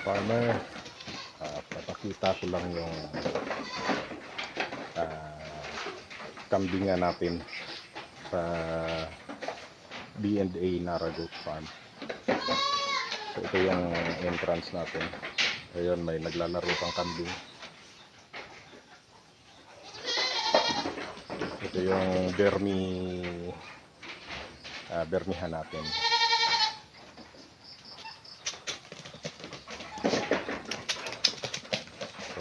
farmer, papakita ko lang yung kambingan natin sa B&A Naragoat Farm. So ito yung entrance natin. Ayun, may naglalaro pang kambing. Ito yung bermihan natin. So,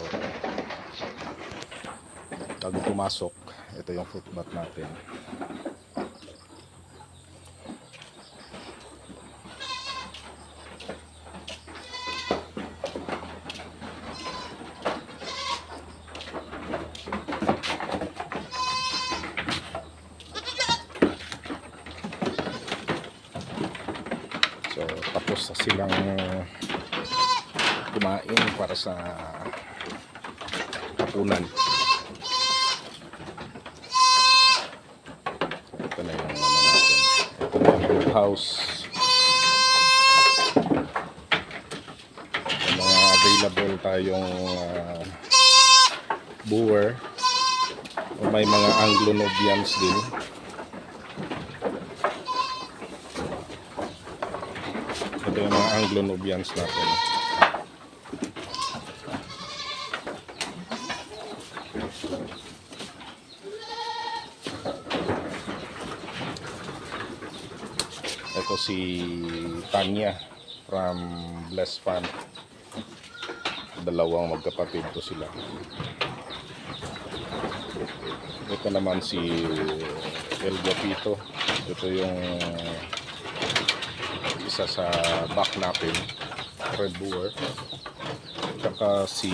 bago pumasok, ito yung footbath natin. So, tapos na silang kumain para sa hapunan. Ito na yung ano natin. Ito na yung brood house. Yung mga available tayong boer. May mga Anglo-Nubians din. Ito yung mga Anglo-Nubians natin. Ito si Tanya from Blessed Farm. Dalawang magkapatid to sila. Ito naman si El Guapito. Ito yung isa sa back natin, red boer. Saka si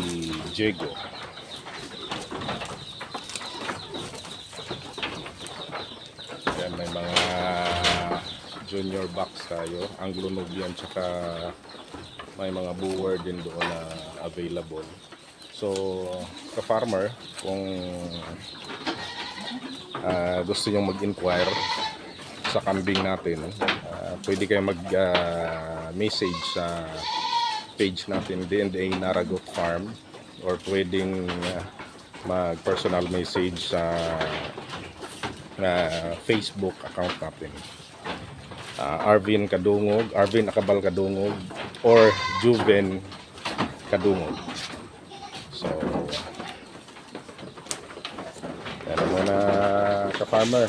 Diego. Yan, may mga junior backs tayo, Anglo-Nubian, saka may mga boer din doon na available. So, ka-farmer, kung gusto nyo mag-inquire sa kambing natin, pwede kayo mag-message sa page natin, B&A Naragoat Farm, or pwedeng mag-personal message sa Facebook account natin. Arvin Akabal Kadungog, or Juven Kadungog. So, yan muna ka-farmer.